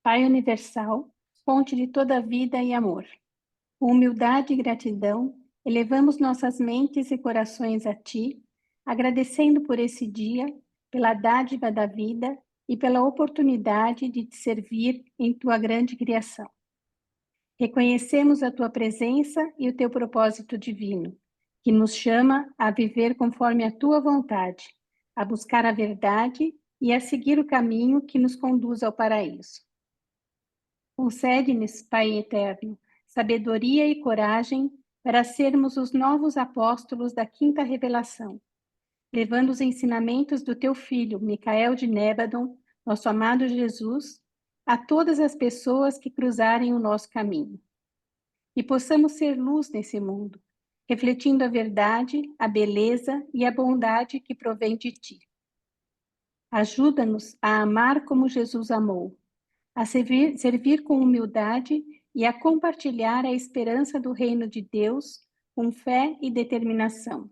Pai universal, fonte de toda vida e amor, com humildade e gratidão, elevamos nossas mentes e corações a Ti, agradecendo por esse dia, pela dádiva da vida e pela oportunidade de Te servir em Tua grande criação. Reconhecemos a Tua presença e o Teu propósito divino, que nos chama a viver conforme a Tua vontade, a buscar a verdade e a seguir o caminho que nos conduz ao paraíso. Concede-nos, Pai eterno, sabedoria e coragem para sermos os novos apóstolos da quinta revelação, levando os ensinamentos do Teu Filho, Micael de Nébadon, nosso amado Jesus, a todas as pessoas que cruzarem o nosso caminho. E possamos ser luz nesse mundo, refletindo a verdade, a beleza e a bondade que provém de Ti. Ajuda-nos a amar como Jesus amou, a servir com humildade e a compartilhar a esperança do reino de Deus com fé e determinação.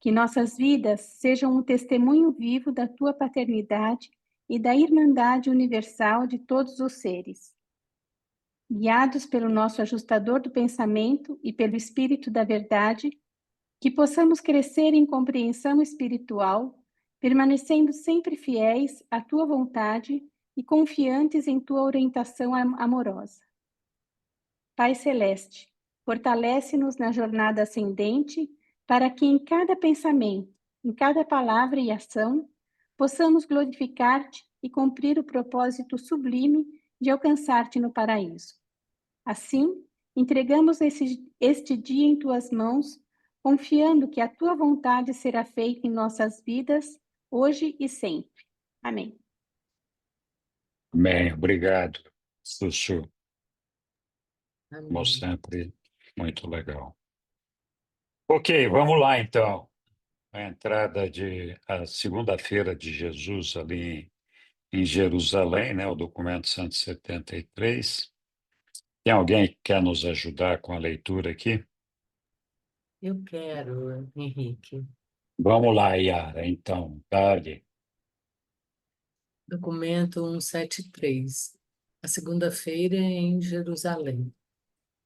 Que nossas vidas sejam um testemunho vivo da Tua paternidade e da irmandade universal de todos os seres. Guiados pelo nosso ajustador do pensamento e pelo Espírito da verdade, que possamos crescer em compreensão espiritual, permanecendo sempre fiéis à Tua vontade e confiantes em Tua orientação amorosa. Pai Celeste, fortalece-nos na jornada ascendente para que em cada pensamento, em cada palavra e ação, possamos glorificar-te e cumprir o propósito sublime de alcançar-te no paraíso. Assim, entregamos este dia em Tuas mãos, confiando que a Tua vontade será feita em nossas vidas, hoje e sempre. Amém. Bem, obrigado, Sussu. Como Amém. sempre, muito legal. Ok, vamos lá então. A entrada a segunda-feira de Jesus ali em Jerusalém, né? O documento 173. Tem alguém que quer nos ajudar com a leitura aqui? Eu quero, Henrique. Vamos lá, Yara, então, dale. Documento 173. A segunda-feira em Jerusalém.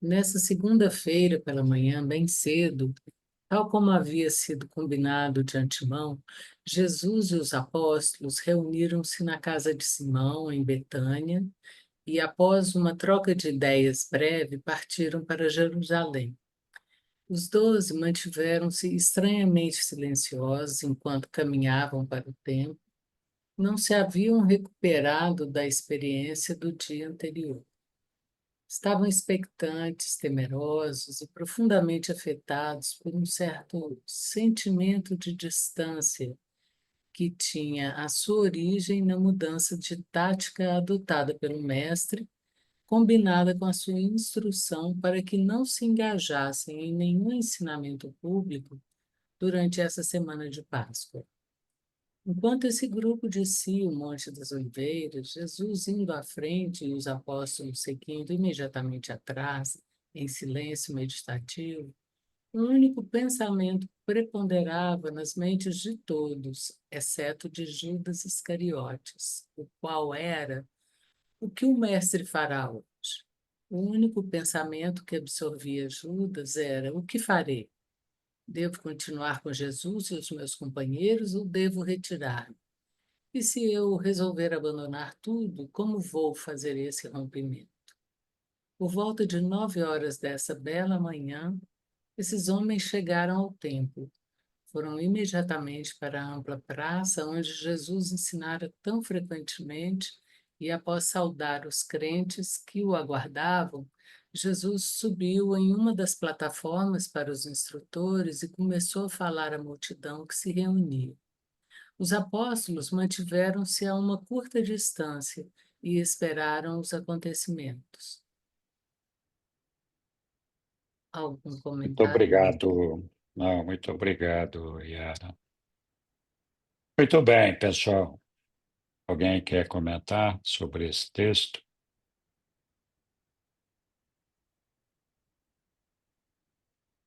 Nessa segunda-feira, pela manhã, bem cedo, tal como havia sido combinado de antemão, Jesus e os apóstolos reuniram-se na casa de Simão, em Betânia, e, após uma troca de ideias breve, partiram para Jerusalém. Os 12 mantiveram-se estranhamente silenciosos enquanto caminhavam para o templo. Não se haviam recuperado da experiência do dia anterior. Estavam expectantes, temerosos e profundamente afetados por um certo sentimento de distância que tinha a sua origem na mudança de tática adotada pelo mestre, combinada com a sua instrução para que não se engajassem em nenhum ensinamento público durante essa semana de Páscoa. Enquanto esse grupo descia o Monte das Oliveiras, Jesus indo à frente e os apóstolos seguindo imediatamente atrás, em silêncio meditativo, um único pensamento preponderava nas mentes de todos, exceto de Judas Iscariotes, o qual era: o que o mestre fará hoje? O único pensamento que absorvia Judas era: o que farei? Devo continuar com Jesus e os meus companheiros ou devo retirar-me? E se eu resolver abandonar tudo, como vou fazer esse rompimento? Por volta de 9 horas dessa bela manhã, esses homens chegaram ao templo. Foram imediatamente para a ampla praça onde Jesus ensinara tão frequentemente e, após saudar os crentes que o aguardavam, Jesus subiu em uma das plataformas para os instrutores e começou a falar à multidão que se reunia. Os apóstolos mantiveram-se a uma curta distância e esperaram os acontecimentos. Algum Muito comentário? obrigado. Não, muito obrigado, Yara. Muito bem, pessoal. Alguém quer comentar sobre esse texto?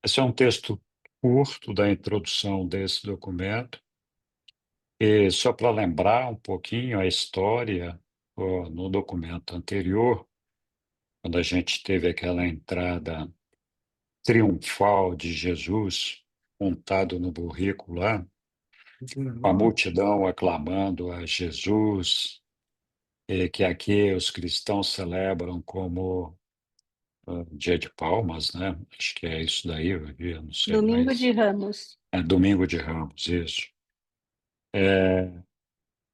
Esse é um texto curto da introdução desse documento. E só para lembrar um pouquinho a história, no documento anterior, quando a gente teve aquela entrada triunfal de Jesus montado no burrico lá, com a multidão aclamando a Jesus, e que aqui os cristãos celebram como Dia de Palmas, né? Acho que é isso daí, eu não sei, Domingo de mas Ramos. é Domingo de Ramos, isso.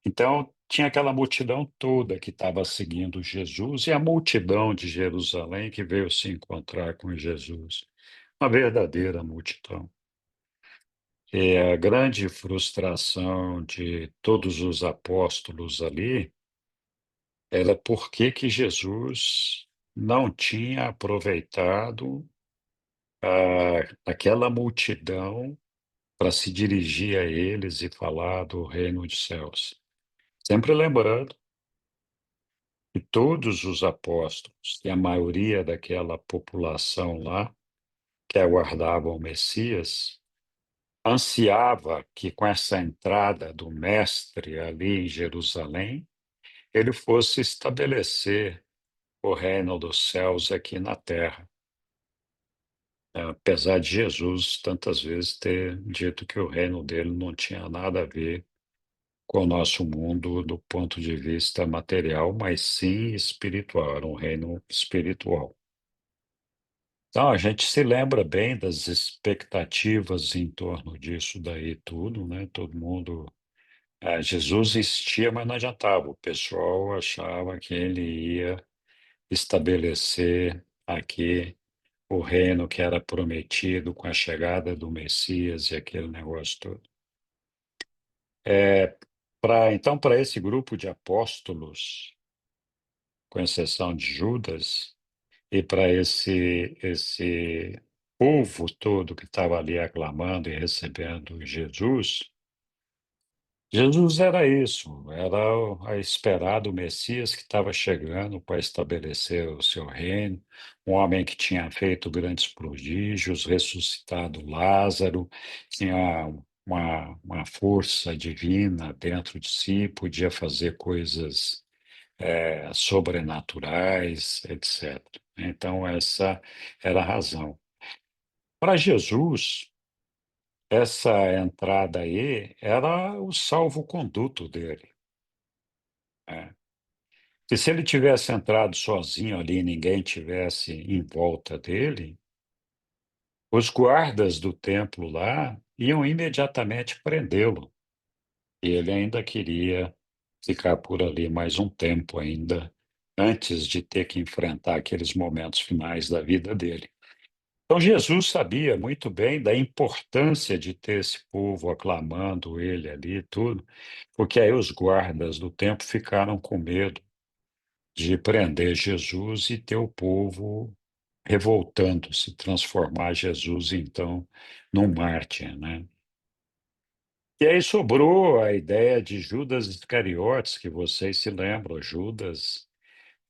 Então, tinha aquela multidão toda que estava seguindo Jesus e a multidão de Jerusalém que veio se encontrar com Jesus. Uma verdadeira multidão. E a grande frustração de todos os apóstolos ali era porque que Jesus não tinha aproveitado aquela multidão para se dirigir a eles e falar do reino dos céus. Sempre lembrando que todos os apóstolos e a maioria daquela população lá que aguardava o Messias ansiava que com essa entrada do Mestre ali em Jerusalém, ele fosse estabelecer o reino dos céus aqui na terra. Apesar de Jesus tantas vezes ter dito que o reino dele não tinha nada a ver com o nosso mundo do ponto de vista material, mas sim espiritual, era um reino espiritual. Então, a gente se lembra bem das expectativas em torno disso daí tudo, né? Todo mundo. Jesus existia, mas não adiantava. O pessoal achava que ele ia estabelecer aqui o reino que era prometido com a chegada do Messias e aquele negócio todo. Então, para esse grupo de apóstolos, com exceção de Judas, e para esse povo todo que estava ali aclamando e recebendo Jesus, Jesus era isso, era a esperado Messias que estava chegando para estabelecer o seu reino, um homem que tinha feito grandes prodígios, ressuscitado Lázaro, tinha uma força divina dentro de si, podia fazer coisas sobrenaturais, etc. Então, essa era a razão. Para Jesus, essa entrada aí era o salvo-conduto dele, né? E se ele tivesse entrado sozinho ali e ninguém tivesse em volta dele, os guardas do templo lá iam imediatamente prendê-lo. E ele ainda queria ficar por ali mais um tempo ainda, antes de ter que enfrentar aqueles momentos finais da vida dele. Então, Jesus sabia muito bem da importância de ter esse povo aclamando ele ali e tudo, porque aí os guardas do templo ficaram com medo de prender Jesus e ter o povo revoltando-se, transformar Jesus, então, num mártir, né? E aí sobrou a ideia de Judas Iscariotes, que vocês se lembram. Judas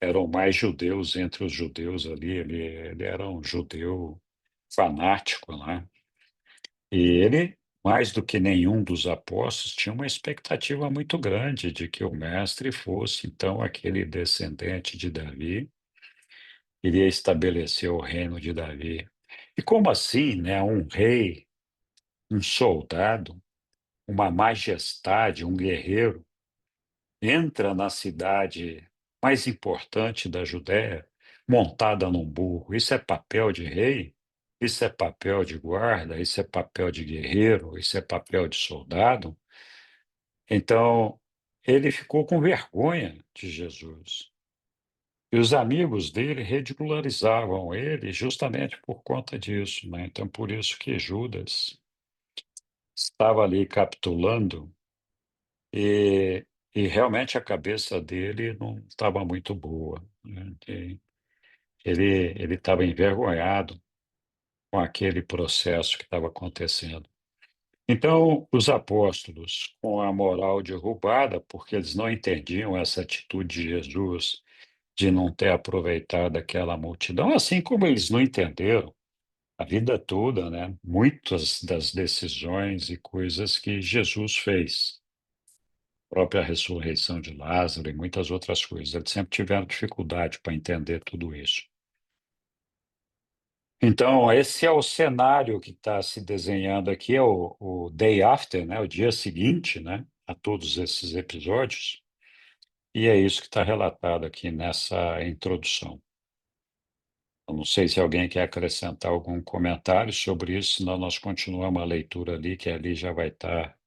era o mais judeus entre os judeus ali, ele era um judeu fanático, né? E ele, mais do que nenhum dos apóstolos, tinha uma expectativa muito grande de que o mestre fosse, então, aquele descendente de Davi, iria estabelecer o reino de Davi. E como assim, né? Um rei, um soldado, uma majestade, um guerreiro, entra na cidade mais importante da Judéia, montada num burro. Isso é papel de rei? Isso é papel de guarda? Isso é papel de guerreiro? Isso é papel de soldado? Então, ele ficou com vergonha de Jesus. E os amigos dele ridicularizavam ele justamente por conta disso, né? Então, por isso que Judas estava ali capitulando e, e realmente a cabeça dele não estava muito boa, né? Ele estava envergonhado com aquele processo que estava acontecendo. Então, os apóstolos, com a moral derrubada, porque eles não entendiam essa atitude de Jesus de não ter aproveitado aquela multidão, assim como eles não entenderam a vida toda, né? Muitas das decisões e coisas que Jesus fez, a própria ressurreição de Lázaro e muitas outras coisas. Eles sempre tiveram dificuldade para entender tudo isso. Então, esse é o cenário que está se desenhando aqui, é o day after, né? O dia seguinte, né? A todos esses episódios. E é isso que está relatado aqui nessa introdução. Eu não sei se alguém quer acrescentar algum comentário sobre isso, senão nós continuamos a leitura ali, que ali já vai estar,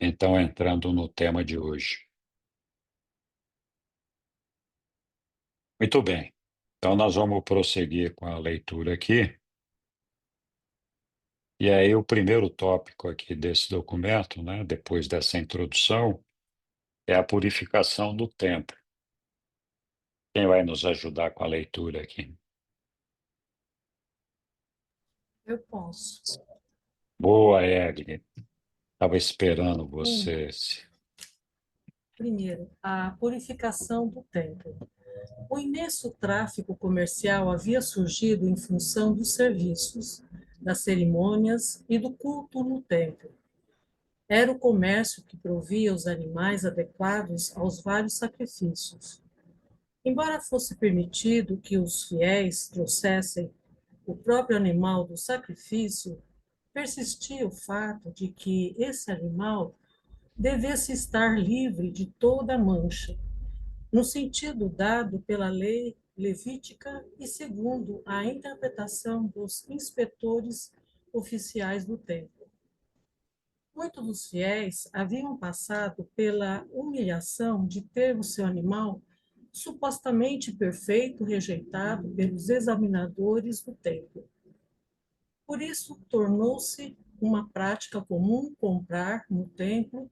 então, entrando no tema de hoje. Muito bem. Então, nós vamos prosseguir com a leitura aqui. E aí, o primeiro tópico aqui desse documento, né, depois dessa introdução, é a purificação do templo. Quem vai nos ajudar com a leitura aqui? Eu posso. Boa, Egli. Estava esperando você. Primeiro, a purificação do templo. O imenso tráfico comercial havia surgido em função dos serviços, das cerimônias e do culto no templo. Era o comércio que provia os animais adequados aos vários sacrifícios. Embora fosse permitido que os fiéis trouxessem o próprio animal do sacrifício, persistia o fato de que esse animal devesse estar livre de toda mancha, no sentido dado pela lei levítica e segundo a interpretação dos inspetores oficiais do templo. Muitos dos fiéis haviam passado pela humilhação de ter o seu animal supostamente perfeito rejeitado pelos examinadores do templo. Por isso, tornou-se uma prática comum comprar no templo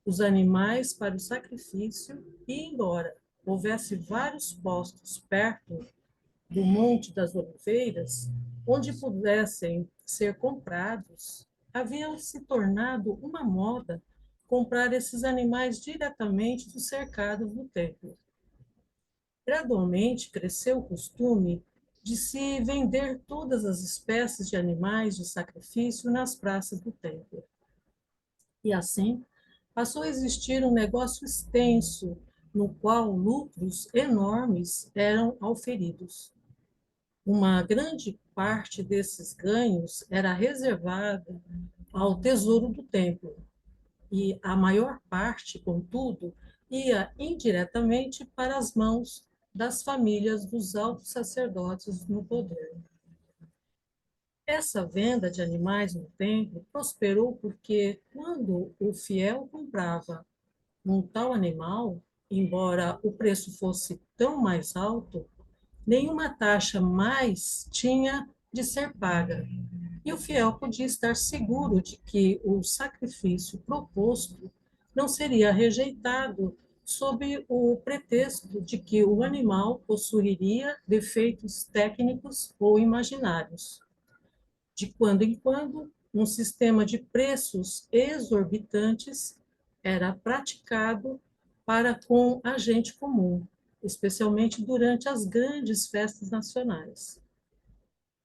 os animais para o sacrifício e, embora houvesse vários postos perto do Monte das Oliveiras, onde pudessem ser comprados, havia se tornado uma moda comprar esses animais diretamente dos cercados do templo. Gradualmente cresceu o costume de se vender todas as espécies de animais de sacrifício nas praças do templo. E assim, passou a existir um negócio extenso, no qual lucros enormes eram auferidos. Uma grande parte desses ganhos era reservada ao tesouro do templo, e a maior parte, contudo, ia indiretamente para as mãos das famílias dos altos sacerdotes no poder. Essa venda de animais no templo prosperou porque, quando o fiel comprava um tal animal, embora o preço fosse tão mais alto, nenhuma taxa mais tinha de ser paga. E o fiel podia estar seguro de que o sacrifício proposto não seria rejeitado sob o pretexto de que o animal possuiria defeitos técnicos ou imaginários. De quando em quando, um sistema de preços exorbitantes era praticado para com a gente comum, especialmente durante as grandes festas nacionais.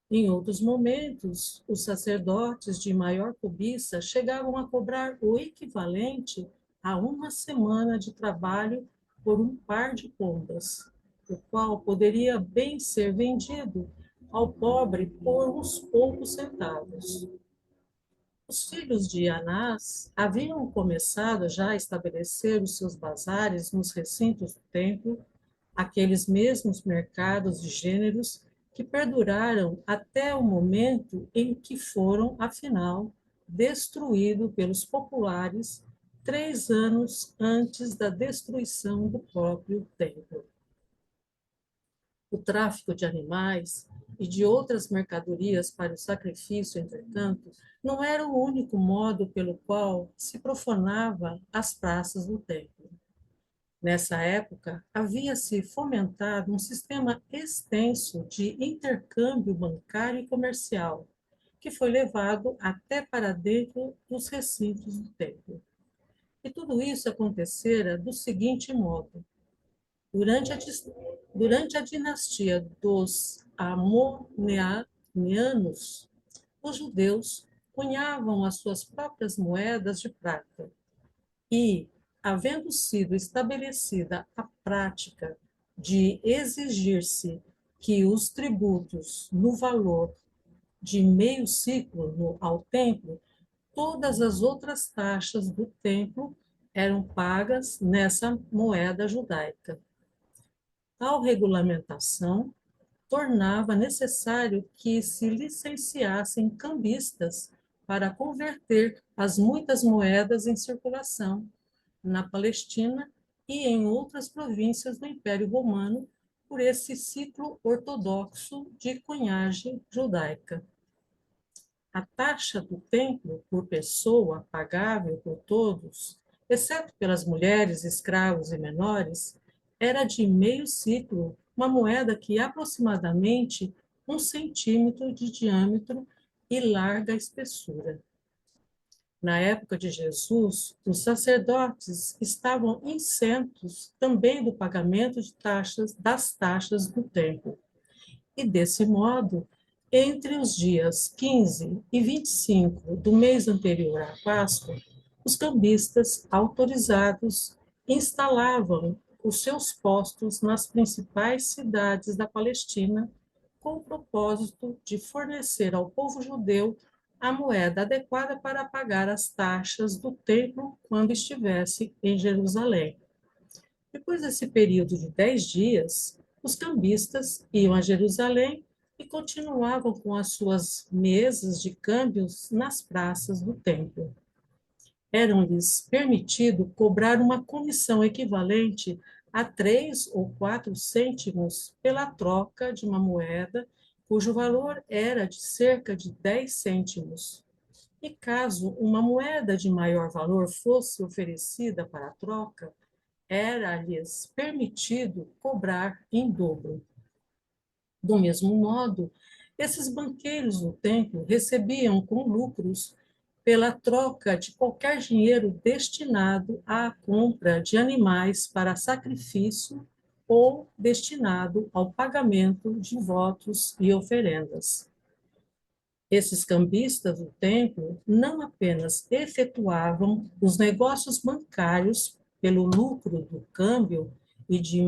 Em outros momentos, os sacerdotes de maior cobiça chegavam a cobrar o equivalente a uma semana de trabalho por um par de pombas, o qual poderia bem ser vendido ao pobre por uns poucos centavos. Os filhos de Anás haviam começado já a estabelecer os seus bazares nos recintos do templo, aqueles mesmos mercados de gêneros que perduraram até o momento em que foram, afinal, destruídos pelos populares 3 anos antes da destruição do próprio templo. O tráfico de animais e de outras mercadorias para o sacrifício, entretanto, não era o único modo pelo qual se profanava as praças do templo. Nessa época, havia-se fomentado um sistema extenso de intercâmbio bancário e comercial, que foi levado até para dentro dos recintos do templo. E tudo isso acontecera do seguinte modo: durante a dinastia dos Amoniatos, meanos, os judeus cunhavam as suas próprias moedas de prata e, havendo sido estabelecida a prática de exigir-se que os tributos no valor de meio ciclo ao templo, todas as outras taxas do templo eram pagas nessa moeda judaica. Tal regulamentação tornava necessário que se licenciassem cambistas para converter as muitas moedas em circulação na Palestina e em outras províncias do Império Romano por esse ciclo ortodoxo de cunhagem judaica. A taxa do templo por pessoa, pagável por todos, exceto pelas mulheres, escravos e menores, era de meio ciclo, uma moeda que aproximadamente 1 centímetro de diâmetro e larga espessura. Na época de Jesus, os sacerdotes estavam isentos também do pagamento de das taxas do templo. E, desse modo, entre os dias 15 e 25 do mês anterior à Páscoa, os cambistas autorizados instalavam os seus postos nas principais cidades da Palestina, com o propósito de fornecer ao povo judeu a moeda adequada para pagar as taxas do templo quando estivesse em Jerusalém. Depois desse período de 10 dias, os cambistas iam a Jerusalém e continuavam com as suas mesas de câmbios nas praças do templo. Era-lhes permitido cobrar uma comissão equivalente a 3 ou 4 cêntimos pela troca de uma moeda cujo valor era de cerca de 10 cêntimos. E caso uma moeda de maior valor fosse oferecida para a troca, era-lhes permitido cobrar em dobro. Do mesmo modo, esses banqueiros do templo recebiam com lucros pela troca de qualquer dinheiro destinado à compra de animais para sacrifício ou destinado ao pagamento de votos e oferendas. Esses cambistas do templo não apenas efetuavam os negócios bancários pelo lucro do câmbio de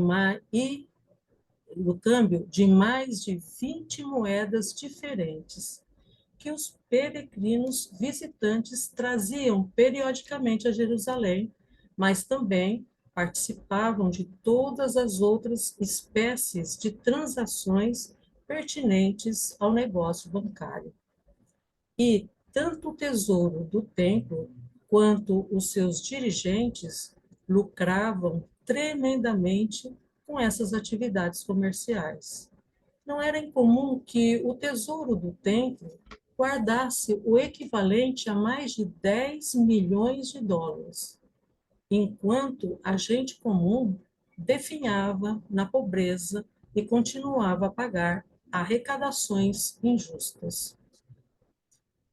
mais de 20 moedas diferentes que os peregrinos visitantes traziam periodicamente a Jerusalém, mas também participavam de todas as outras espécies de transações pertinentes ao negócio bancário. E tanto o tesouro do templo quanto os seus dirigentes lucravam tremendamente com essas atividades comerciais. Não era incomum que o tesouro do templo guardasse o equivalente a mais de 10 milhões de dólares, enquanto a gente comum definhava na pobreza e continuava a pagar arrecadações injustas.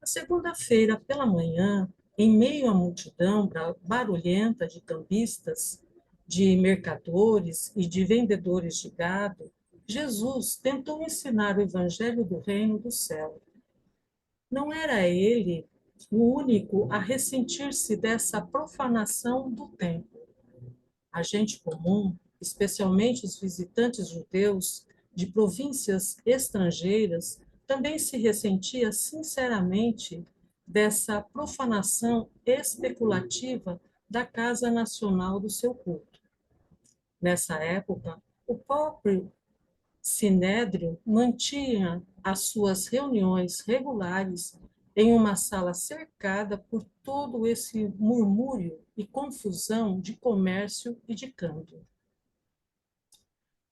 Na segunda-feira pela manhã, em meio à multidão barulhenta de cambistas, de mercadores e de vendedores de gado, Jesus tentou ensinar o evangelho do reino do céu. Não era ele o único a ressentir-se dessa profanação do templo. A gente comum, especialmente os visitantes judeus de províncias estrangeiras, também se ressentia sinceramente dessa profanação especulativa da casa nacional do seu culto. Nessa época, o próprio Sinédrio mantinha as suas reuniões regulares em uma sala cercada por todo esse murmúrio e confusão de comércio e de câmbio.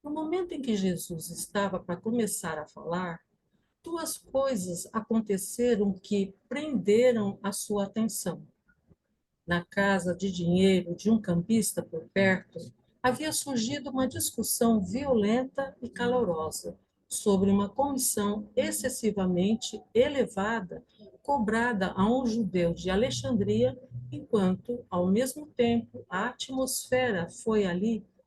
No momento em que Jesus estava para começar a falar, duas coisas aconteceram que prenderam a sua atenção. Na casa de dinheiro de um cambista por perto, havia surgido uma discussão violenta e calorosa sobre uma comissão excessivamente elevada cobrada a um judeu de Alexandria, enquanto, ao mesmo tempo, a atmosfera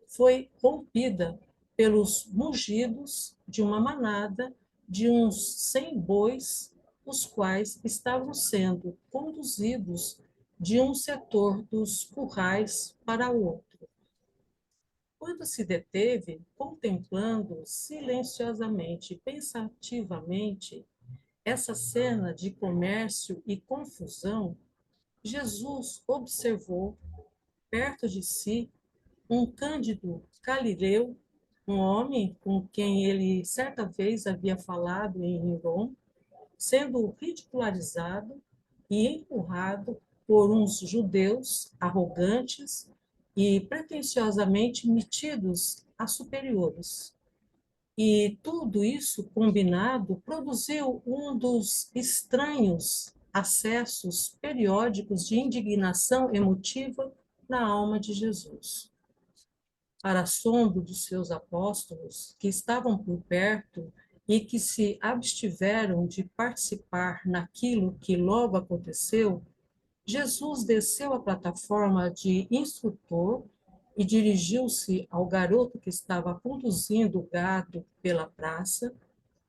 foi rompida pelos mugidos de uma manada de uns 100 bois, os quais estavam sendo conduzidos de um setor dos currais para o outro. Quando se deteve, contemplando silenciosamente e pensativamente essa cena de comércio e confusão, Jesus observou perto de si um Cândido Galileu, um homem com quem ele certa vez havia falado em Enron, sendo ridicularizado e empurrado por uns judeus arrogantes e pretensiosamente metidos a superiores. E tudo isso combinado produziu um dos estranhos acessos periódicos de indignação emotiva na alma de Jesus. Para assombro dos seus apóstolos, que estavam por perto e que se abstiveram de participar naquilo que logo aconteceu, Jesus desceu a plataforma de instrutor e dirigiu-se ao garoto que estava conduzindo o gado pela praça,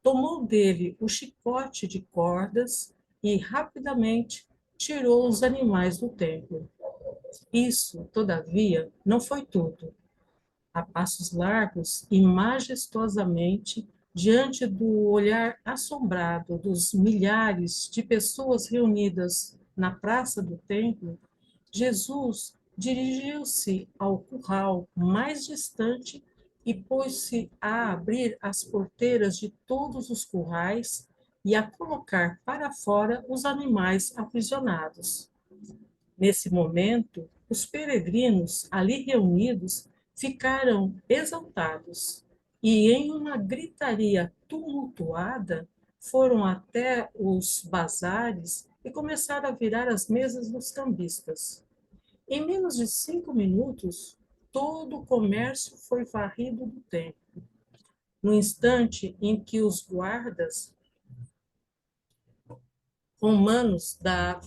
tomou dele o chicote de cordas e rapidamente tirou os animais do templo. Isso, todavia, não foi tudo. A passos largos e majestosamente, diante do olhar assombrado dos milhares de pessoas reunidas na praça do templo, Jesus dirigiu-se ao curral mais distante e pôs-se a abrir as porteiras de todos os currais e a colocar para fora os animais aprisionados. Nesse momento, os peregrinos ali reunidos ficaram exaltados e, em uma gritaria tumultuada, foram até os bazares e começaram a virar as mesas dos cambistas. Em menos de 5 minutos, todo o comércio foi varrido do templo. No instante em que os guardas romanos da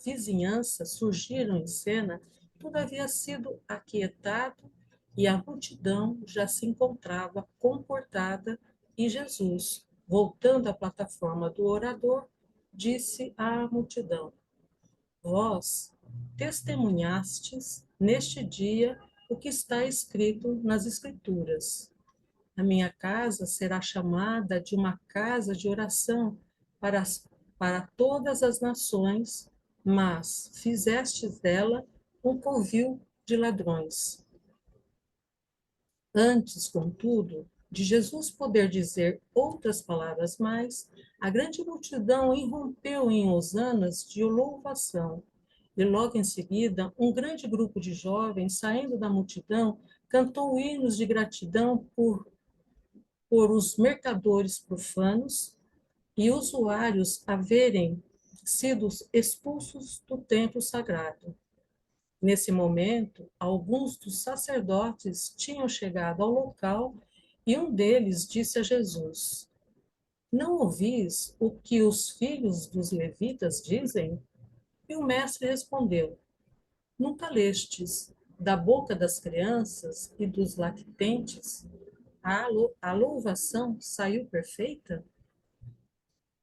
vizinhança surgiram em cena, tudo havia sido aquietado e a multidão já se encontrava comportada e Jesus, voltando à plataforma do orador, disse à multidão: Vós testemunhastes neste dia o que está escrito nas Escrituras. A minha casa será chamada de uma casa de oração para, para todas as nações, mas fizestes dela um covil de ladrões. Antes, contudo, de Jesus poder dizer outras palavras mais, a grande multidão irrompeu em hosanas de louvação. E logo em seguida, um grande grupo de jovens, saindo da multidão, cantou hinos de gratidão por os mercadores profanos e usuários haverem sido expulsos do templo sagrado. Nesse momento, alguns dos sacerdotes tinham chegado ao local e um deles disse a Jesus: Não ouvis o que os filhos dos levitas dizem? E o mestre respondeu: Nunca lestes da boca das crianças e dos lactentes a louvação saiu perfeita?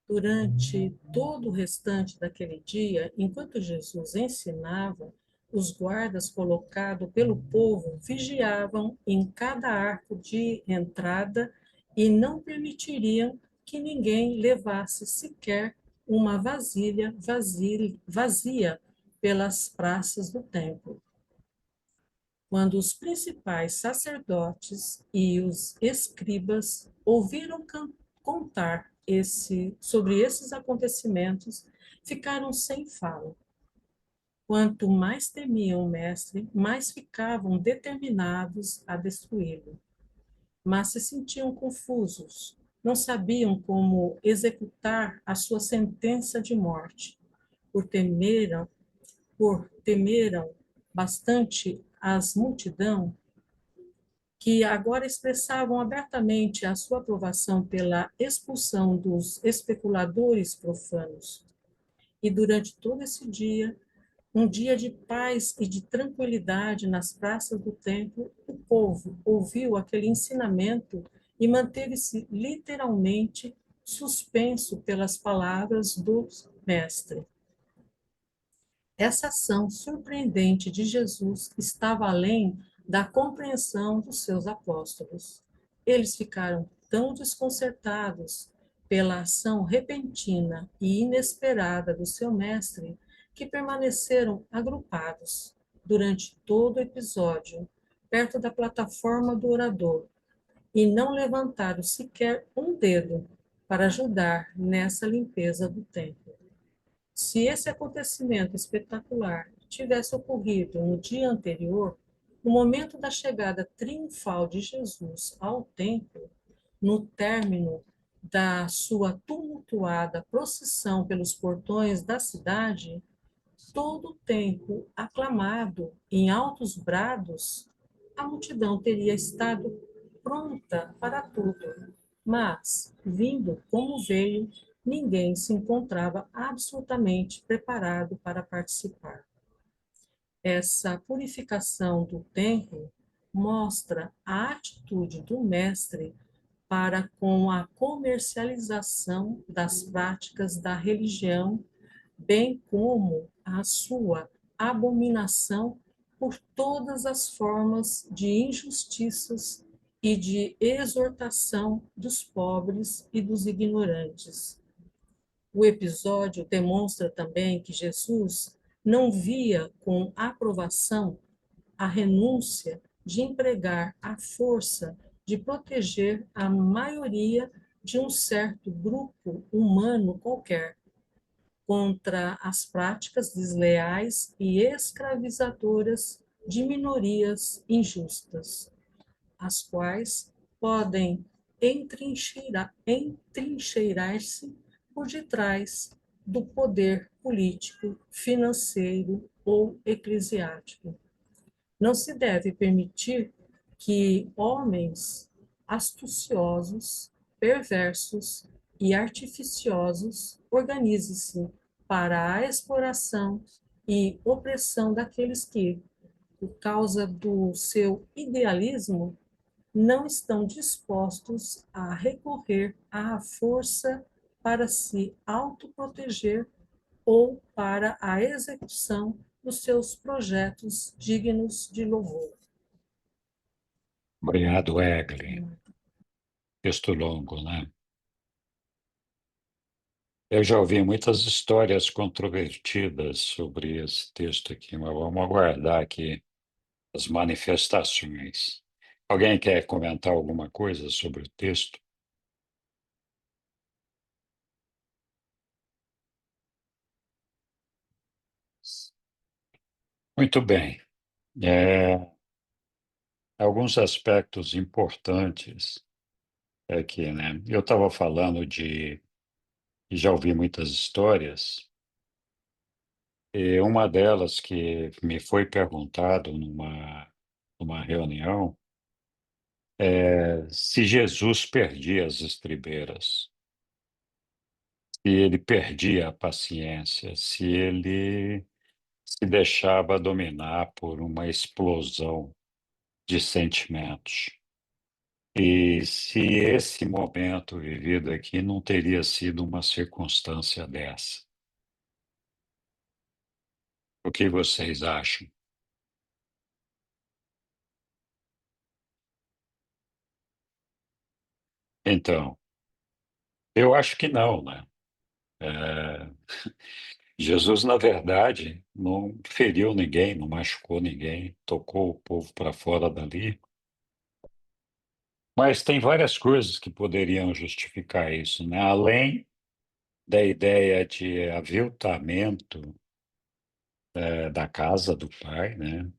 Durante todo o restante daquele dia, enquanto Jesus ensinava, os guardas colocados pelo povo vigiavam em cada arco de entrada e não permitiriam que ninguém levasse sequer uma vasilha vazia pelas praças do templo. Quando os principais sacerdotes e os escribas ouviram contar sobre esses acontecimentos, ficaram sem fala. Quanto mais temiam o mestre, mais ficavam determinados a destruí-lo. Mas se sentiam confusos, não sabiam como executar a sua sentença de morte, por temeram bastante as multidão, que agora expressavam abertamente a sua aprovação pela expulsão dos especuladores profanos. E durante todo esse dia, um dia de paz e de tranquilidade nas praças do templo, o povo ouviu aquele ensinamento e manteve-se literalmente suspenso pelas palavras do Mestre. Essa ação surpreendente de Jesus estava além da compreensão dos seus apóstolos. Eles ficaram tão desconcertados pela ação repentina e inesperada do seu mestre que permaneceram agrupados durante todo o episódio, perto da plataforma do orador, e não levantaram sequer um dedo para ajudar nessa limpeza do templo. Se esse acontecimento espetacular tivesse ocorrido no dia anterior, no momento da chegada triunfal de Jesus ao templo, no término da sua tumultuada procissão pelos portões da cidade, todo o tempo aclamado em altos brados, a multidão teria estado pronta para tudo. Mas, vindo como veio, ninguém se encontrava absolutamente preparado para participar. Essa purificação do templo mostra a atitude do mestre para com a comercialização das práticas da religião, bem como a sua abominação por todas as formas de injustiças e de exortação dos pobres e dos ignorantes. O episódio demonstra também que Jesus não via com aprovação a renúncia de empregar a força de proteger a maioria de um certo grupo humano qualquer contra as práticas desleais e escravizadoras de minorias injustas, as quais podem entrincheirar-se por detrás do poder político, financeiro ou eclesiástico. Não se deve permitir que homens astuciosos, perversos e artificiosos organizem-se para a exploração e opressão daqueles que, por causa do seu idealismo, não estão dispostos a recorrer à força para se autoproteger ou para a execução dos seus projetos dignos de louvor. Obrigado, Egli. Texto longo, né? Eu já ouvi muitas histórias controvertidas sobre esse texto aqui, mas vamos aguardar aqui as manifestações. Alguém quer comentar alguma coisa sobre o texto? Muito bem. Alguns aspectos importantes aqui, né? Eu estava falando e já ouvi muitas histórias, e uma delas que me foi perguntado numa reunião é se Jesus perdia as estribeiras, se ele perdia a paciência, se ele se deixava dominar por uma explosão de sentimentos. E se esse momento vivido aqui não teria sido uma circunstância dessa. O que vocês acham? Então, eu acho que não, né? É, Jesus, na verdade, não feriu ninguém, não machucou ninguém, tocou o povo para fora dali. Mas tem várias coisas que poderiam justificar isso, né? Além da ideia de aviltamento, da casa do pai, né?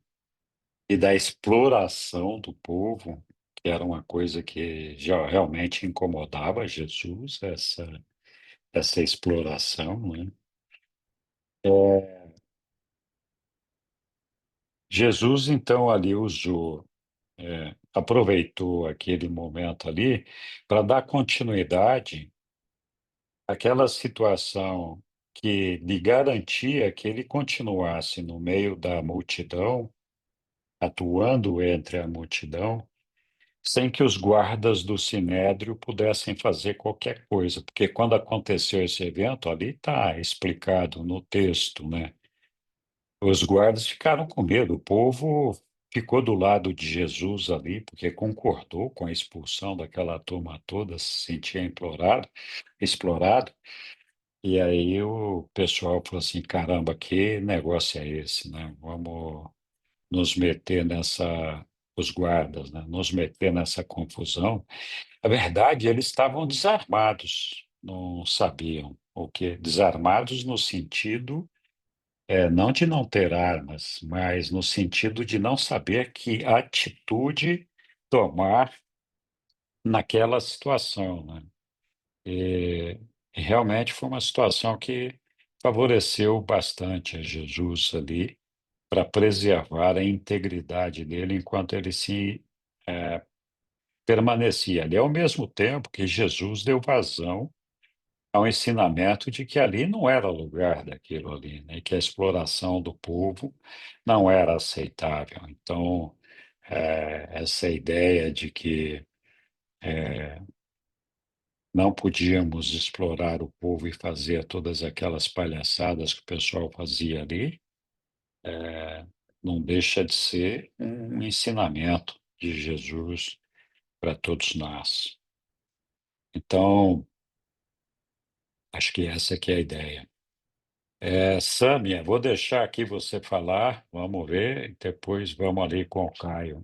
E da exploração do povo, que era uma coisa que já realmente incomodava Jesus, essa exploração, né? Jesus, então, ali usou, aproveitou aquele momento ali para dar continuidade àquela situação que lhe garantia que ele continuasse no meio da multidão, atuando entre a multidão, sem que os guardas do Sinédrio pudessem fazer qualquer coisa, porque quando aconteceu esse evento, ali está explicado no texto, né? Os guardas ficaram com medo, o povo ficou do lado de Jesus ali, porque concordou com a expulsão daquela turma toda, se sentia explorado, e aí o pessoal falou assim: caramba, que negócio é esse, né? Vamos nos meter nessa, os guardas, né? Nos meter nessa confusão. A verdade, eles estavam desarmados, não sabiam o que, desarmados no sentido não de não ter armas, mas no sentido de não saber que atitude tomar naquela situação, né? E realmente foi uma situação que favoreceu bastante a Jesus ali para preservar a integridade dele enquanto ele se permanecia ali, ao mesmo tempo que Jesus deu vazão ao ensinamento de que ali não era lugar daquilo ali, né? Que a exploração do povo não era aceitável. Então, essa ideia de que não podíamos explorar o povo e fazer todas aquelas palhaçadas que o pessoal fazia ali, não deixa de ser um ensinamento de Jesus para todos nós. Então, acho que essa que é a ideia. Sâmia, vou deixar aqui você falar, vamos ver, e depois vamos ali com o Caio.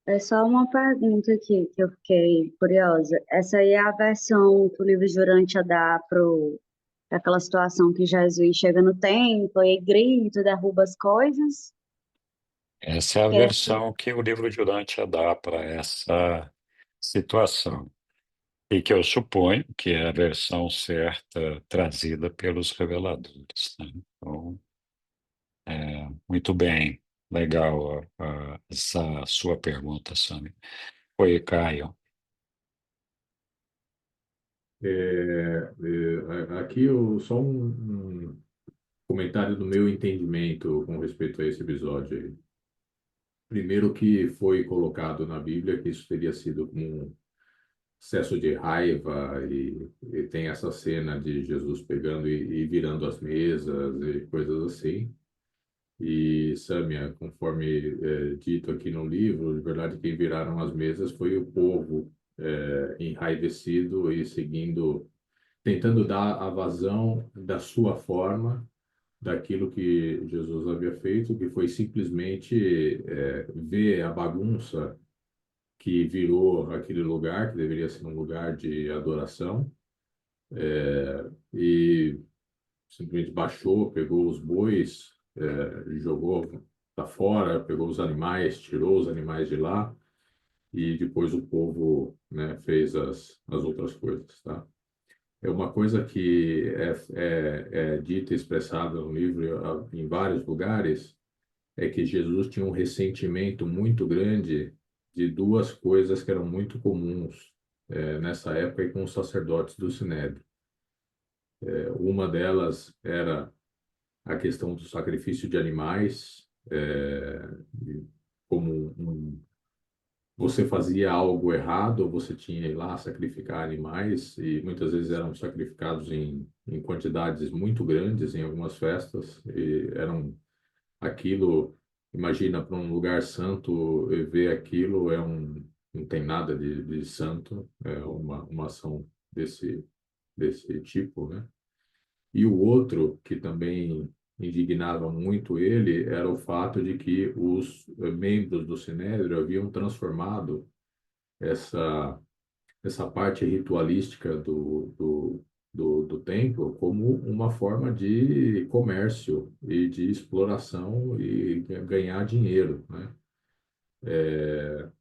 É só uma pergunta aqui que eu fiquei curiosa. Essa aí é a versão que o livro Jurante dá para aquela situação que Jesus chega no templo e grita, derruba as coisas? Essa é a Que é essa- versão que o livro de Urântia dá para essa situação, e que eu suponho que é a versão certa trazida pelos reveladores, né? Então, muito bem, legal essa sua pergunta, Sâmia. Oi, Caio. Aqui só um comentário do meu entendimento com respeito a esse episódio aí. Primeiro que foi colocado na Bíblia que isso teria sido como um excesso de raiva e tem essa cena de Jesus pegando e virando as mesas e coisas assim. E Sâmia, conforme dito aqui no livro, de verdade quem viraram as mesas foi o povo enraivecido e seguindo, tentando dar a vazão da sua forma daquilo que Jesus havia feito, que foi simplesmente ver a bagunça que virou aquele lugar, que deveria ser um lugar de adoração, e simplesmente baixou, pegou os bois, jogou para fora, pegou os animais, tirou os animais de lá, e depois o povo, né, fez as outras coisas, tá? É uma coisa que é dita e expressada no livro em vários lugares, é que Jesus tinha um ressentimento muito grande de duas coisas que eram muito comuns nessa época e com os sacerdotes do Sinédrio. Uma delas era a questão do sacrifício de animais, como você fazia algo errado, ou você tinha ir lá sacrificar animais, e muitas vezes eram sacrificados em quantidades muito grandes em algumas festas, e eram aquilo, imagina, para um lugar santo, e ver aquilo não tem nada de santo, é uma ação desse tipo, né? E o outro, que também indignava muito ele, era o fato de que os membros do Sinédrio haviam transformado essa, essa parte ritualística do templo como uma forma de comércio e de exploração e ganhar dinheiro, né?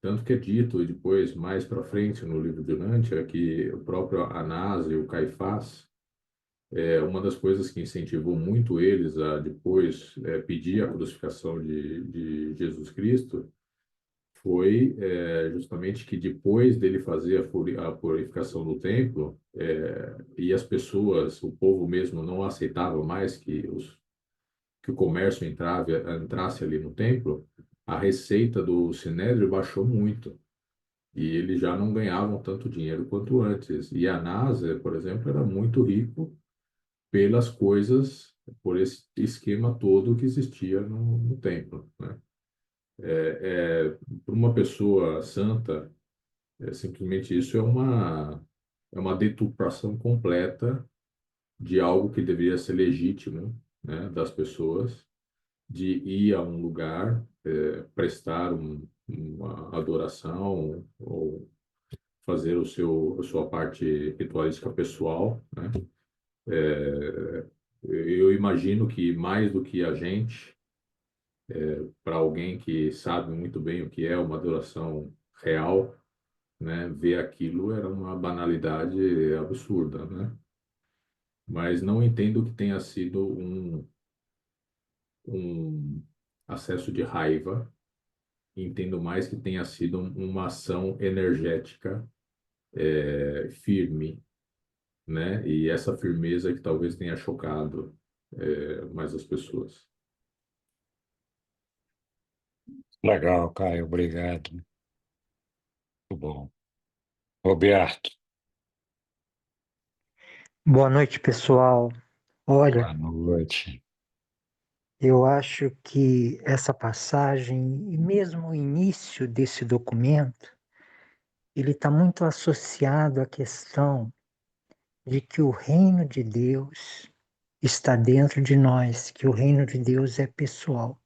Tanto que é dito depois, mais para frente no livro de Urântia, que o próprio Anás e o Caifás, uma das coisas que incentivou muito eles a depois pedir a crucificação de Jesus Cristo foi justamente que depois dele fazer a purificação do templo, e as pessoas, o povo mesmo não aceitava mais que o comércio entrasse ali no templo, a receita do Sinédrio baixou muito. E eles já não ganhavam tanto dinheiro quanto antes. E Anásia, por exemplo, era muito rico pelas coisas, por esse esquema todo que existia no templo, né? Para uma pessoa santa, simplesmente isso é uma deturpação completa de algo que deveria ser legítimo, né, das pessoas, de ir a um lugar, prestar uma adoração ou fazer a sua parte ritualística pessoal, né? Eu imagino que mais do que a gente, para alguém que sabe muito bem o que é uma adoração real, né, ver aquilo era uma banalidade absurda, né? Mas não entendo que tenha sido um acesso de raiva, entendo mais que tenha sido uma ação energética, firme, né? E essa firmeza que talvez tenha chocado, mais as pessoas. Legal, Caio, obrigado. Muito bom. Roberto, Boa noite, pessoal. Olha, boa noite. eu acho que essa passagem, e mesmo o início desse documento, ele está muito associado à questão de que o reino de Deus está dentro de nós, que o reino de Deus é pessoal.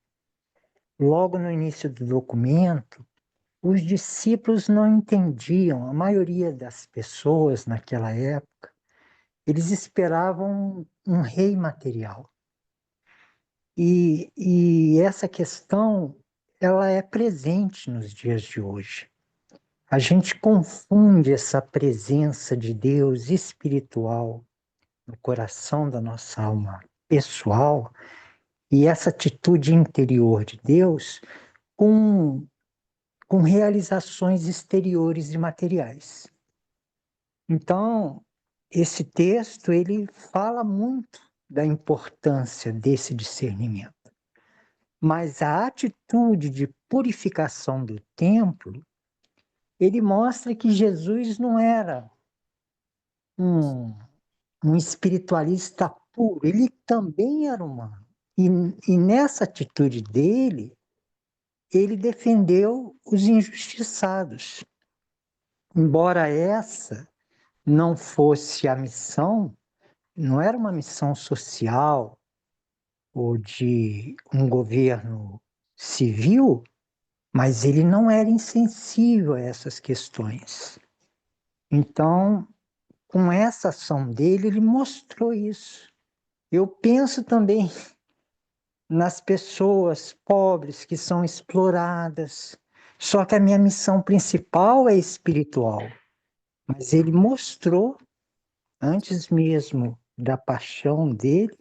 Logo no início do documento, os discípulos não entendiam, a maioria das pessoas naquela época, eles esperavam um rei material. E essa questão, ela é presente nos dias de hoje. A gente confunde essa presença de Deus espiritual no coração da nossa alma pessoal e essa atitude interior de Deus com, com realizações exteriores e materiais. Então, esse texto, ele fala muito da importância desse discernimento. Mas a atitude de purificação do templo, ele mostra que Jesus não era um, um espiritualista puro, ele também era humano. E nessa atitude dele, ele defendeu os injustiçados. Embora essa não fosse a missão, não era uma missão social ou de um governo civil, mas ele não era insensível a essas questões. Então, com essa ação dele, ele mostrou isso. Eu penso também nas pessoas pobres que são exploradas, só que a minha missão principal é espiritual. Mas ele mostrou, antes mesmo da paixão dele,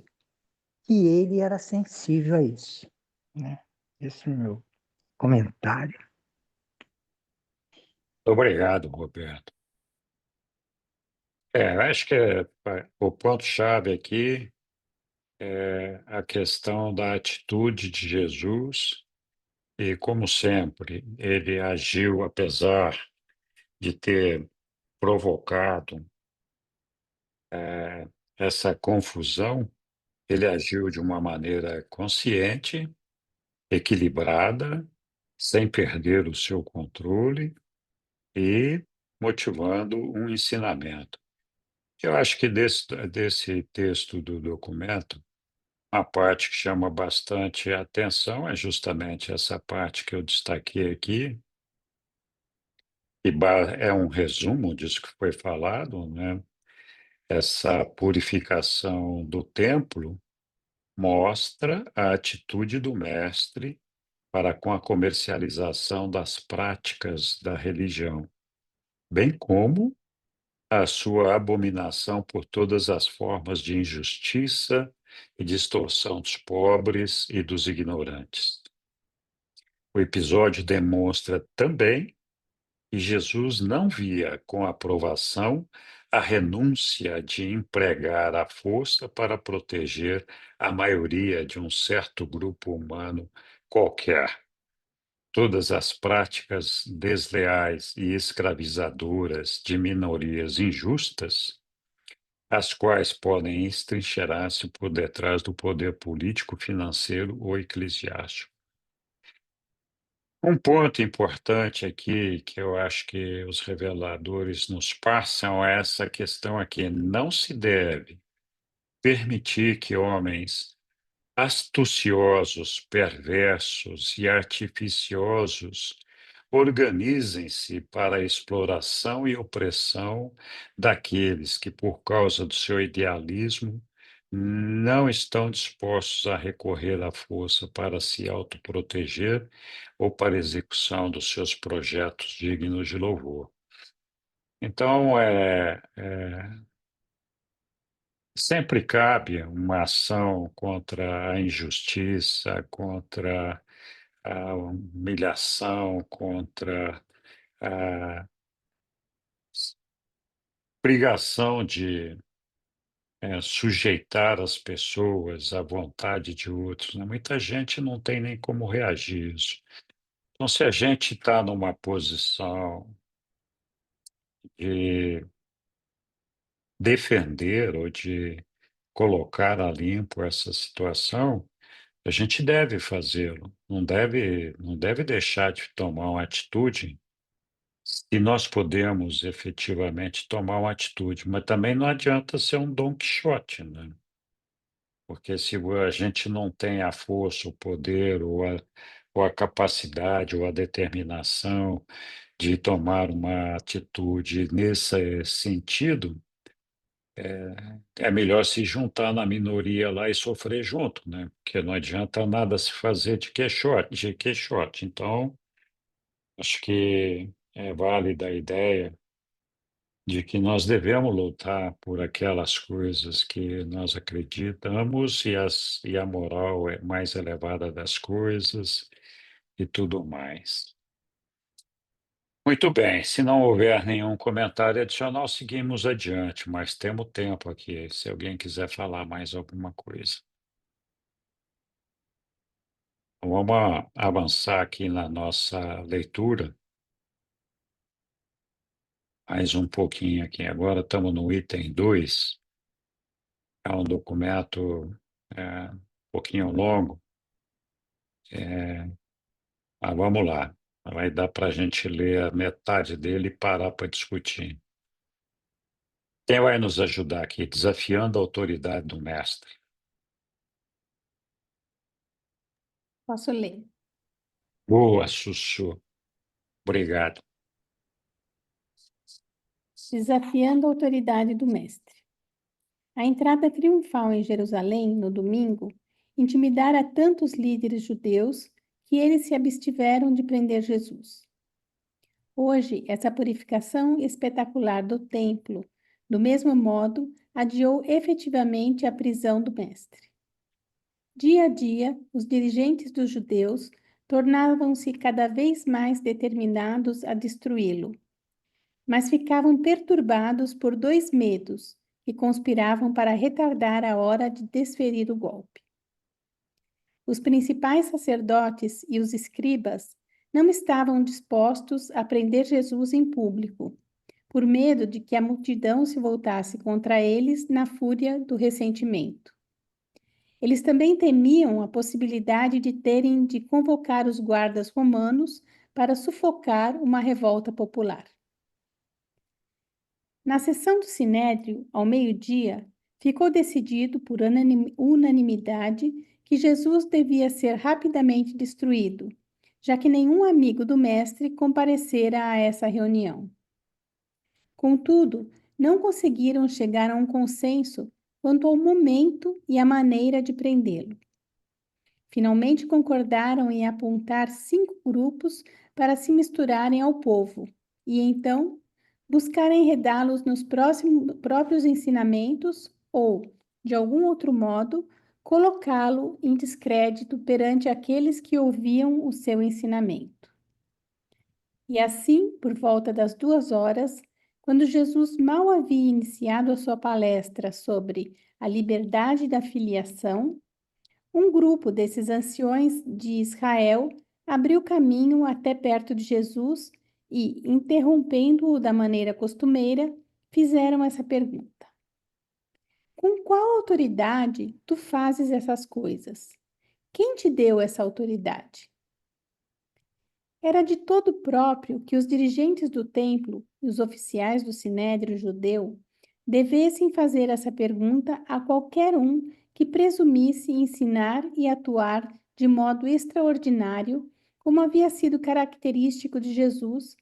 que ele era sensível a isso, né? Esse é o meu comentário. Obrigado, Roberto. Eu acho que o ponto-chave aqui é a questão da atitude de Jesus e, como sempre, ele agiu, apesar de ter provocado essa confusão, ele agiu de uma maneira consciente, equilibrada, sem perder o seu controle e motivando um ensinamento. Eu acho que desse texto do documento, a parte que chama bastante atenção é justamente essa parte que eu destaquei aqui, e é um resumo disso que foi falado, né? Essa purificação do templo mostra a atitude do mestre para com a comercialização das práticas da religião, bem como a sua abominação por todas as formas de injustiça e distorção dos pobres e dos ignorantes. O episódio demonstra também que Jesus não via com aprovação a renúncia de empregar a força para proteger a maioria de um certo grupo humano qualquer. todas as práticas desleais e escravizadoras de minorias injustas, as quais podem estrincheirar-se por detrás do poder político, financeiro ou eclesiástico. Um ponto importante aqui, que eu acho que os reveladores nos passam, é essa questão aqui. Não se deve permitir que homens astuciosos, perversos e artificiosos organizem-se para a exploração e opressão daqueles que, por causa do seu idealismo, não estão dispostos a recorrer à força para se autoproteger ou para a execução dos seus projetos dignos de louvor. Então, sempre cabe uma ação contra a injustiça, contra a humilhação, contra a obrigação de sujeitar as pessoas à vontade de outros, né? Muita gente não tem nem como reagir a isso. Então, se a gente está numa posição de defender ou de colocar a limpo essa situação, a gente deve fazê-lo, não deve deixar de tomar uma atitude se nós podemos efetivamente tomar uma atitude, mas também não adianta ser um Dom Quixote, né? Porque se a gente não tem a força, o poder, ou a capacidade, ou a determinação de tomar uma atitude nesse sentido, é melhor se juntar na minoria lá e sofrer junto, né? Porque não adianta nada se fazer de queixote, de queixote. Então, acho que é válida a ideia de que nós devemos lutar por aquelas coisas que nós acreditamos e a moral é mais elevada das coisas e tudo mais. Muito bem, se não houver nenhum comentário adicional, seguimos adiante, mas temos tempo aqui, se alguém quiser falar mais alguma coisa. Vamos avançar aqui na nossa leitura, mais um pouquinho aqui. Agora estamos no item 2, é um documento um pouquinho longo. Vamos lá, vai dar para a gente ler a metade dele e parar para discutir. Quem vai nos ajudar aqui? Desafiando a autoridade do mestre. Posso ler? Boa, Sussu. Obrigado. Desafiando a autoridade do mestre. A entrada triunfal em Jerusalém, no domingo, intimidara tantos líderes judeus que eles se abstiveram de prender Jesus. Hoje, essa purificação espetacular do templo, do mesmo modo, adiou efetivamente a prisão do mestre. Dia a dia, os dirigentes dos judeus tornavam-se cada vez mais determinados a destruí-lo, mas ficavam perturbados por dois medos que conspiravam para retardar a hora de desferir o golpe. Os principais sacerdotes e os escribas não estavam dispostos a prender Jesus em público, por medo de que a multidão se voltasse contra eles na fúria do ressentimento. Eles também temiam a possibilidade de terem de convocar os guardas romanos para sufocar uma revolta popular. Na sessão do Sinédrio, ao meio-dia, ficou decidido por unanimidade que Jesus devia ser rapidamente destruído, já que nenhum amigo do mestre comparecera a essa reunião. Contudo, não conseguiram chegar a um consenso quanto ao momento e a maneira de prendê-lo. Finalmente concordaram em apontar 5 grupos para se misturarem ao povo e, então, buscar enredá-los nos próprios ensinamentos ou, de algum outro modo, colocá-lo em descrédito perante aqueles que ouviam o seu ensinamento. E assim, por volta das 2 horas, quando Jesus mal havia iniciado a sua palestra sobre a liberdade da filiação, um grupo desses anciões de Israel abriu caminho até perto de Jesus e, interrompendo-o da maneira costumeira, fizeram essa pergunta: com qual autoridade tu fazes essas coisas? Quem te deu essa autoridade? Era de todo próprio que os dirigentes do templo e os oficiais do sinédrio judeu devessem fazer essa pergunta a qualquer um que presumisse ensinar e atuar de modo extraordinário, como havia sido característico de Jesus,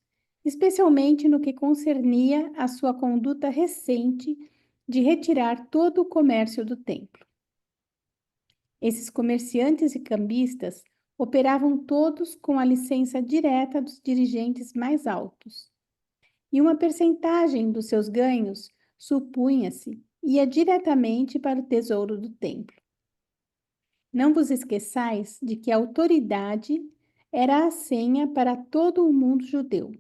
especialmente no que concernia à sua conduta recente de retirar todo o comércio do templo. Esses comerciantes e cambistas operavam todos com a licença direta dos dirigentes mais altos, e uma percentagem dos seus ganhos, supunha-se, ia diretamente para o tesouro do templo. Não vos esqueçais de que a autoridade era a senha para todo o mundo judeu.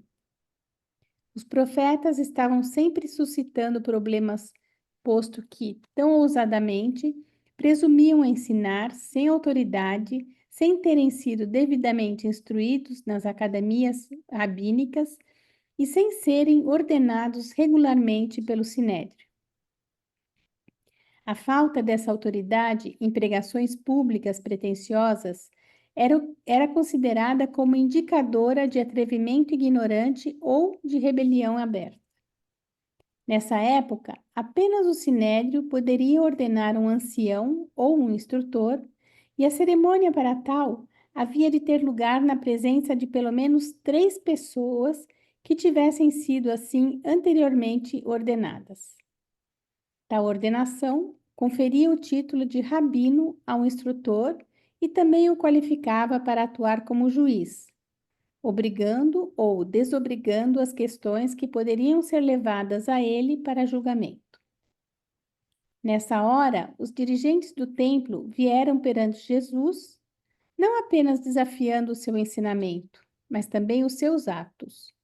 Os profetas estavam sempre suscitando problemas, posto que, tão ousadamente, presumiam ensinar sem autoridade, sem terem sido devidamente instruídos nas academias rabínicas e sem serem ordenados regularmente pelo Sinédrio. A falta dessa autoridade em pregações públicas pretensiosas era considerada como indicadora de atrevimento ignorante ou de rebelião aberta. Nessa época, apenas o Sinédrio poderia ordenar um ancião ou um instrutor, e a cerimônia para tal havia de ter lugar na presença de pelo menos 3 pessoas que tivessem sido assim anteriormente ordenadas. Tal ordenação conferia o título de rabino ao instrutor e também o qualificava para atuar como juiz, obrigando ou desobrigando as questões que poderiam ser levadas a ele para julgamento. Nessa hora, os dirigentes do templo vieram perante Jesus, não apenas desafiando o seu ensinamento, mas também os seus atos.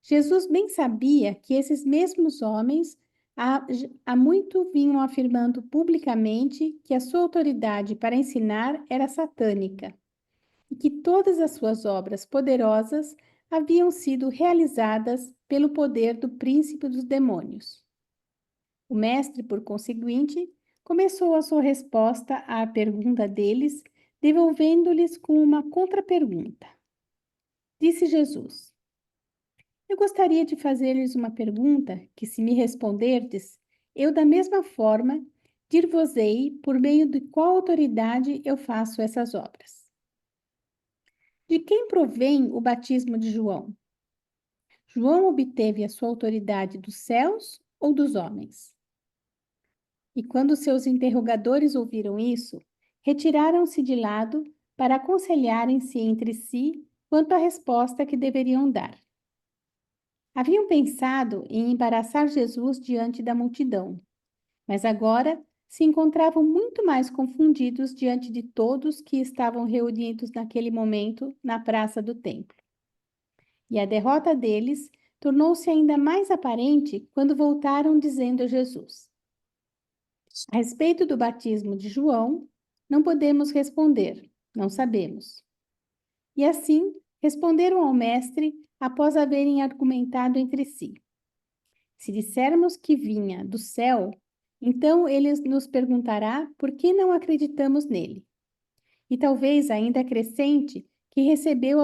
Jesus bem sabia que esses mesmos homens há muito vinham afirmando publicamente que a sua autoridade para ensinar era satânica e que todas as suas obras poderosas haviam sido realizadas pelo poder do príncipe dos demônios. O mestre, por conseguinte, começou a sua resposta à pergunta deles, devolvendo-lhes com uma contrapergunta. Disse Jesus: eu gostaria de fazer-lhes uma pergunta que, se me responderdes, eu, da mesma forma, dir-vos-ei por meio de qual autoridade eu faço essas obras. De quem provém o batismo de João? João obteve a sua autoridade dos céus ou dos homens? E quando seus interrogadores ouviram isso, retiraram-se de lado para aconselharem-se entre si quanto à resposta que deveriam dar. Haviam pensado em embaraçar Jesus diante da multidão, mas agora se encontravam muito mais confundidos diante de todos que estavam reunidos naquele momento na praça do templo. E a derrota deles tornou-se ainda mais aparente quando voltaram dizendo a Jesus: a respeito do batismo de João, não podemos responder, não sabemos. E assim responderam ao mestre após haverem argumentado entre si. Se dissermos que vinha do céu, então ele nos perguntará por que não acreditamos nele. E talvez ainda acrescente que recebeu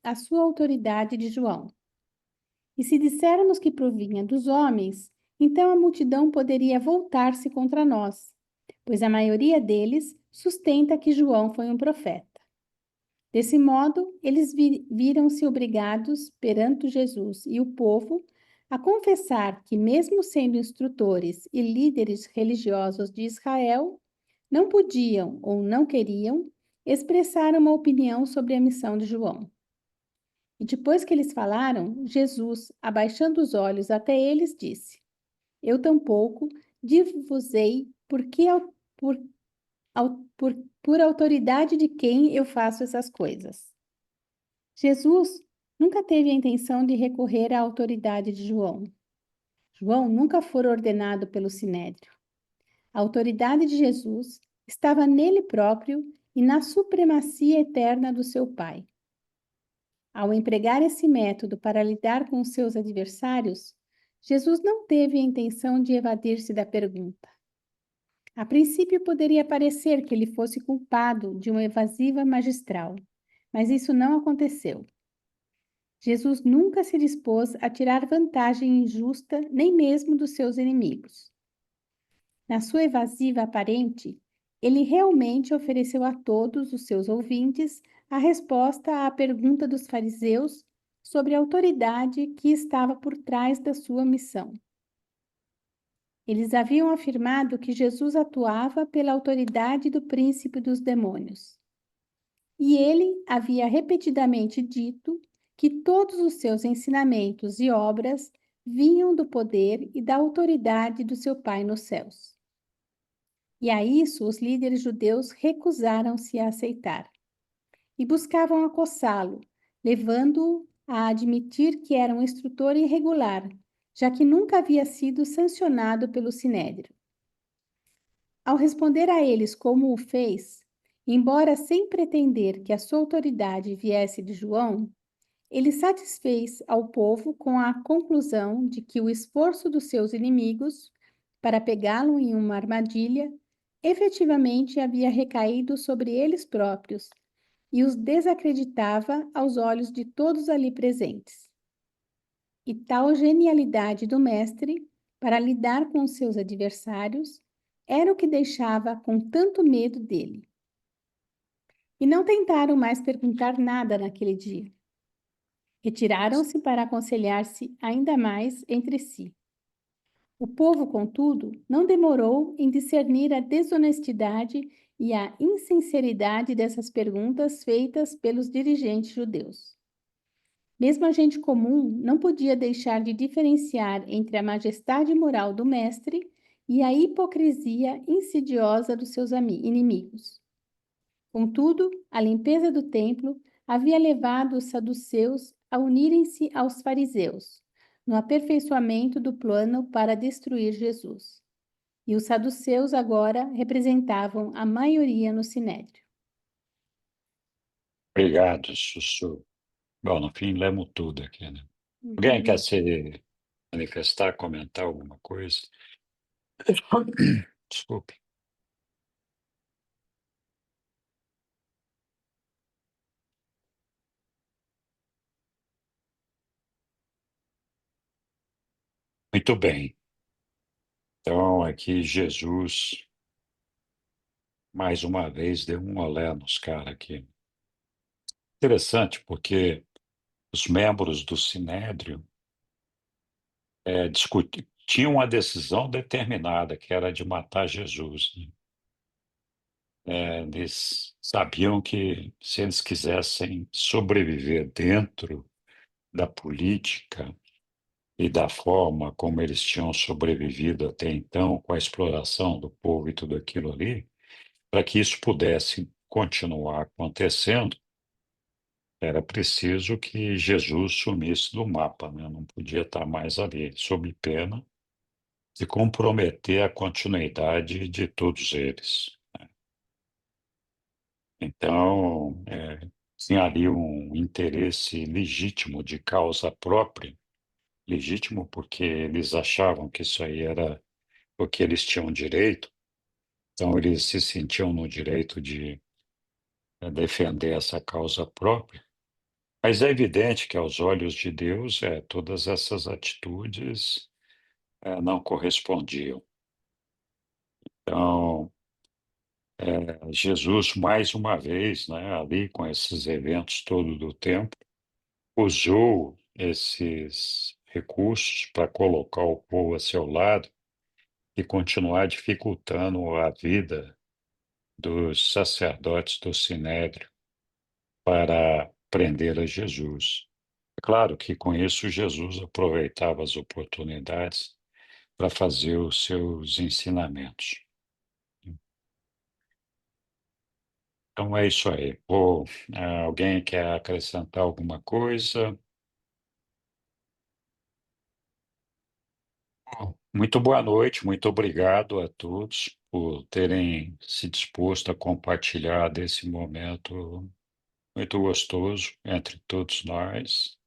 a sua autoridade de João. E se dissermos que provinha dos homens, então a multidão poderia voltar-se contra nós, pois a maioria deles sustenta que João foi um profeta. Desse modo, eles viram-se obrigados, perante Jesus e o povo, a confessar que, mesmo sendo instrutores e líderes religiosos de Israel, não podiam ou não queriam expressar uma opinião sobre a missão de João. E depois que eles falaram, Jesus, abaixando os olhos até eles, disse: eu tampouco dir-vos-ei por autoridade de quem eu faço essas coisas. Jesus nunca teve a intenção de recorrer à autoridade de João. João nunca fora ordenado pelo Sinédrio. A autoridade de Jesus estava nele próprio e na supremacia eterna do seu Pai. Ao empregar esse método para lidar com os seus adversários, Jesus não teve a intenção de evadir-se da pergunta. A princípio, poderia parecer que ele fosse culpado de uma evasiva magistral, mas isso não aconteceu. Jesus nunca se dispôs a tirar vantagem injusta nem mesmo dos seus inimigos. Na sua evasiva aparente, ele realmente ofereceu a todos os seus ouvintes a resposta à pergunta dos fariseus sobre a autoridade que estava por trás da sua missão. Eles haviam afirmado que Jesus atuava pela autoridade do príncipe dos demônios. E ele havia repetidamente dito que todos os seus ensinamentos e obras vinham do poder e da autoridade do seu Pai nos céus. E a isso os líderes judeus recusaram-se a aceitar e buscavam acossá-lo, levando-o a admitir que era um instrutor irregular, já que nunca havia sido sancionado pelo Sinédrio. Ao responder a eles como o fez, embora sem pretender que a sua autoridade viesse de João, ele satisfez ao povo com a conclusão de que o esforço dos seus inimigos para pegá-lo em uma armadilha efetivamente havia recaído sobre eles próprios e os desacreditava aos olhos de todos ali presentes. E tal genialidade do mestre para lidar com os seus adversários era o que deixava com tanto medo dele. E não tentaram mais perguntar nada naquele dia. Retiraram-se para aconselhar-se ainda mais entre si. O povo, contudo, não demorou em discernir a desonestidade e a insinceridade dessas perguntas feitas pelos dirigentes judeus. Mesmo a gente comum não podia deixar de diferenciar entre a majestade moral do mestre e a hipocrisia insidiosa dos seus inimigos. Contudo, a limpeza do templo havia levado os saduceus a unirem-se aos fariseus, no aperfeiçoamento do plano para destruir Jesus. E os saduceus agora representavam a maioria no sinédrio. Obrigado, Sussu. Bom, no fim, lemos tudo aqui, né? Alguém quer se manifestar, comentar alguma coisa? Desculpe. Muito bem. Então, aqui Jesus, mais uma vez, deu um olé nos caras aqui. Interessante, porque os membros do Sinédrio tinham uma decisão determinada, que era de matar Jesus, né? Eles sabiam que, se eles quisessem sobreviver dentro da política e da forma como eles tinham sobrevivido até então, com a exploração do povo e tudo aquilo ali, para que isso pudesse continuar acontecendo, era preciso que Jesus sumisse do mapa, né? Não podia estar mais ali, sob pena de comprometer a continuidade de todos eles. Então, tinha ali um interesse legítimo de causa própria, legítimo porque eles achavam que isso aí era o que eles tinham direito, então eles se sentiam no direito de defender essa causa própria. Mas é evidente que, aos olhos de Deus, todas essas atitudes não correspondiam. Então, Jesus, mais uma vez, né, ali com esses eventos todo do tempo, usou esses recursos para colocar o povo a seu lado e continuar dificultando a vida dos sacerdotes do Sinédrio para prender a Jesus. É claro que com isso Jesus aproveitava as oportunidades para fazer os seus ensinamentos. Então é isso aí. Alguém quer acrescentar alguma coisa? Bom, muito boa noite, muito obrigado a todos por terem se disposto a compartilhar desse momento muito gostoso entre todos nós.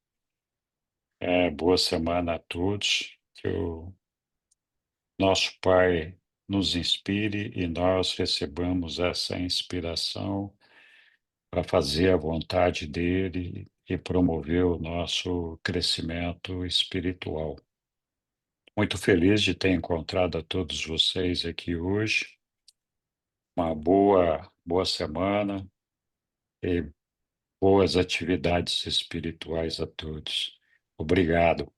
Boa semana a todos. Que o nosso Pai nos inspire e nós recebamos essa inspiração para fazer a vontade dele e promover o nosso crescimento espiritual. Muito feliz de ter encontrado a todos vocês aqui hoje. Uma boa semana e boas atividades espirituais a todos. Obrigado.